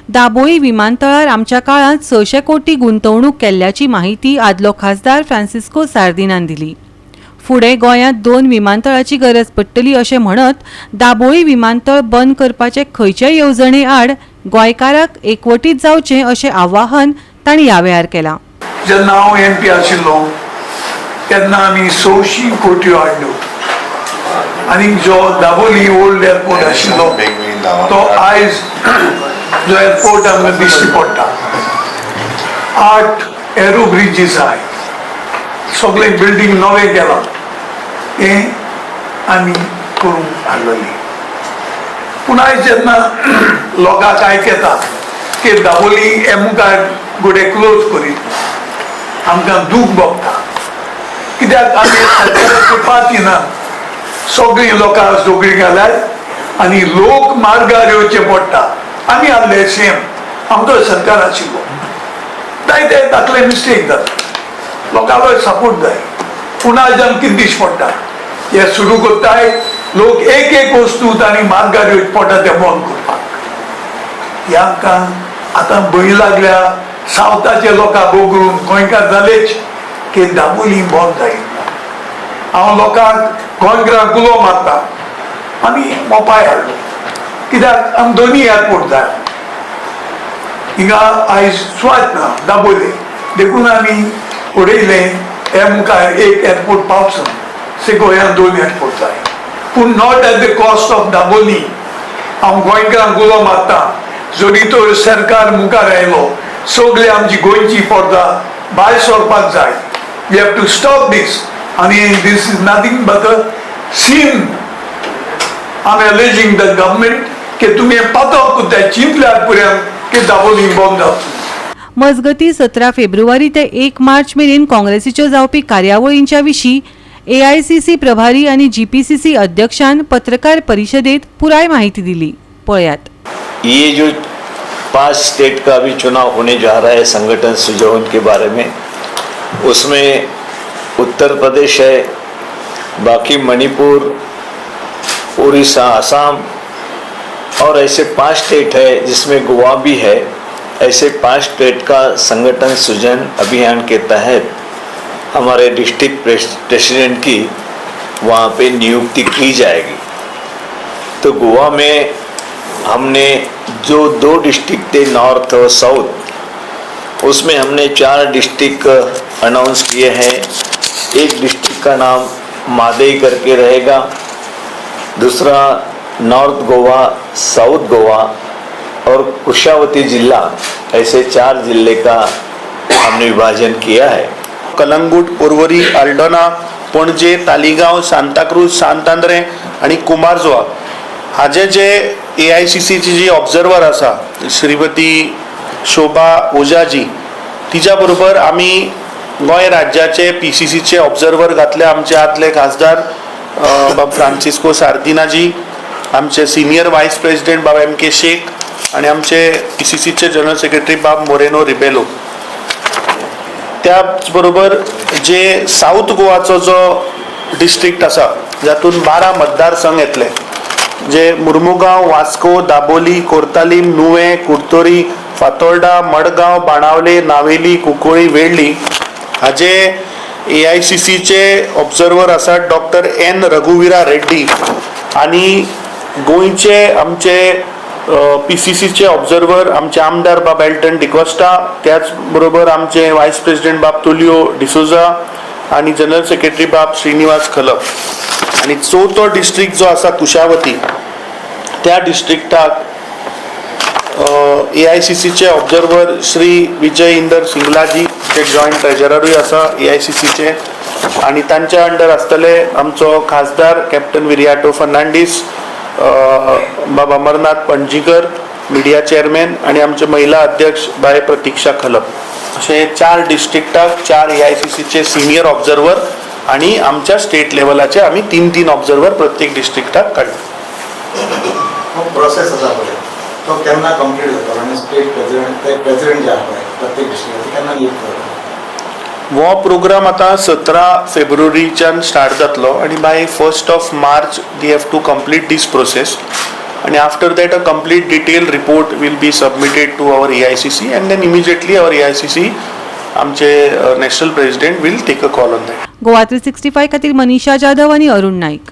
दाबोळी विमानतळार आमच्या काळात 600 कोटी गुंतवणूक केल्ल्याची माहिती आदलो खासदार फ्रांसिस्को सार्दिनान दिली। फुडें गोंयांत 2 विमानतळाची गरज पडटली अशें म्हणत दाबोळी विमानतळ बंद करपाचे खंयचे येवजणे आड गोंयकारांक एकवटीत जावचें अशें आवाहन तांणी ह्या वेळार केलां। जेन्ना हांव MP आशिल्लो तेन्ना आमी 600 कोटी हाडल्यो आनी जो दाबोळी ओल्ड एअरपोर्ट आशिल्लो तो आयज जो एअरपोर्ट आमकां दिश्टी पडटा 8 एरो ब्रिजीस आहाय, सगळे बिल्डिंग नवे केला हे आमी करूंक हाडलेली। पूण आयज जेन्ना लोकांक आयक येता की दाबोळी हे मुखार गोडे क्लोज करीत आमकां दूख भोगता, कित्याक आमी सरकाराची पाती ना, सगळीं लोकां सगळीं घाल्यात आनी लोक मार्गार येवचे पडटा। आमी आसले सेम आमचो सरकार आशिल्लो, जायते दाखले मिस्टेक जाता, लोकांचो सपोर्ट जाय। पूण आयज आमकां कितें दिश्टी पडटा हे सुरू करताय लोक एक वस्तू तांणी मार्गार येवचे पडटा ते बंद करपाक। हे आमकां आतां भंय लागल्या सावथाचे लोकां बोगून गोंयकार जालेच की दाबोळी बंद जायना। हांव लोकांक गोंयकारांक उलो मारता आमी मोपाय हाडलो, कित्याक आमकां दोनी एअरपोर्ट जाय। हिंगा आयज स्वात ना दाबोळे देखून आमी उडयले हे मुखार एक एअरपोर्ट पावसन से गोंयांत 2 एअरपोर्ट जाय, पूण not at the cost of Dabolim. हांव गोंयकारांक उलो मारता जरी तो सरकार मुखार आयलो सगळे आमची गोंयची पोरदां भायर सरपाक जाय। We have to stop this आनी this is nothing but a scene. I am alleging the government की तुमी पातो कुत्या चिंतल्यार पुऱ्यान की दाबोळी बंद जातली। मजगती 17 फेब्रुवारी ते 1 मार्च मेरेन काँग्रेसीच्यो जावपी कार्यावळींच्या विशीं AICC प्रभारी आनी GPCC अध्यक्षान पत्रकार परिशदेत पुराय माहिती दिली। पळयात। ये जो 5 स्टेट का भी चुनाव होने जा रहा है संगठन सुजौन के बारे में, उसमें उत्तर प्रदेश है, बाकी मणिपुर, उड़ीसा, असम और ऐसे 5 स्टेट है जिसमें गोवा भी है। ऐसे 5 स्टेट का संगठन सृजन अभियान के तहत हमारे डिस्ट्रिक्ट प्रेसिडेंट की वहाँ पे नियुक्ति की जाएगी। तो गोवा में हमने जो 2 डिस्ट्रिक्ट थे नॉर्थ और साउथ, उसमें हमने 4 डिस्ट्रिक्ट अनाउंस किए हैं। एक डिस्ट्रिक्ट का नाम मादेई करके रहेगा, दूसरा नॉर्थ गोवा, साउथ गोवा और कुशावती जिला, ऐसे 4 जिले का हमने विभाजन किया है। कलंगूट, उर्वरी, आल्डोना, पणजे, तालिगांव, सांताक्रूज, सांतांद्रे आणि कुमारजुआ हाजे जे AICC ची जी ऑब्झर्वर आसा श्रीमती शोभा ओजाजी, तिच्या बरोबर आमी गोंय राज्याचे PCC चे ऑब्झर्वर घातले। आमचे आदले खासदार बाब फ्रांसिस्को सार्दिनाजी, आमचे सिनियर व्हायस प्रेसिडेंट बाब MK शेख आणि आमचे PCC चे जनरल सेक्रेटरी बाब मोरेनो रिबेलो। त्याच बरोबर जे साऊथ गोवाचो जो डिस्ट्रिक्ट आसा जातून 12 मतदारसंघ येतले, जे मुर्मुगांव, वास्को, दाबोली, कोर्तालीम, नुवे, कुर्तोरी, फातोर्डा, मडगांव, बाणावले, नावेली, कुंकळी, वेळ्ळी हाजे AICC चे ऑब्झर्वर आसात डॉक्टर N रघुवीरा रेड्डी आणि गोंयचे आमचे PCC चे ऑब्झर्वर आमचे आमदार बाब एल्टन डिकोस्टा, त्याच बरोबर आमचे व्हायस प्रेसिडेंट बाब तुलियो डिसोजा आणि जनरल सेक्रेटरी बाब श्रीनिवास खलप। आणि 4थो डिस्ट्रिक्ट जो आसा कुशावती, त्या डिस्ट्रिक्टाक AICC चे ऑब्झर्वर श्री विजय इंदर सिंगलाजी जे जॉईंट ट्रेजररूय आसा AICC चे, आणि तांच्या अंडर आसतले आमचो खासदार कॅप्टन विरियाटो फर्नांडीस, बाब अमरनाथ पणजीकर मिडिया चेअरमॅन आणि आमचे महिला अध्यक्ष बाय प्रतीक्षा खलप। असे 4 डिस्ट्रिक्टाक 4 AICC चे सिनियर ऑब्झर्वर आणि आमच्या स्टेट लेवलाचे आम्ही 3-3 ऑब्झर्वर प्रत्येक डिस्ट्रिक्टाक काढले। प्रोसेस आसा पळय तो केन्ना कंप्लीट जातलो आणि स्टेट प्रेसिडेंट जे आसा प्रत्येक डिस्ट्रिक्टाचे केन्ना नियुक्त जातलो? वो प्रोग्राम आता 17 फेब्रुवारीच्यान स्टार्ट जातलो आणि by 1 March they have to complete this process. आणि after that a complete detail report will be submitted to our AICC and then immediately our AICC आमचे national president will take a call on that. Goa 365 खातीर मनीषा जाधव आनी अरुण नाईक.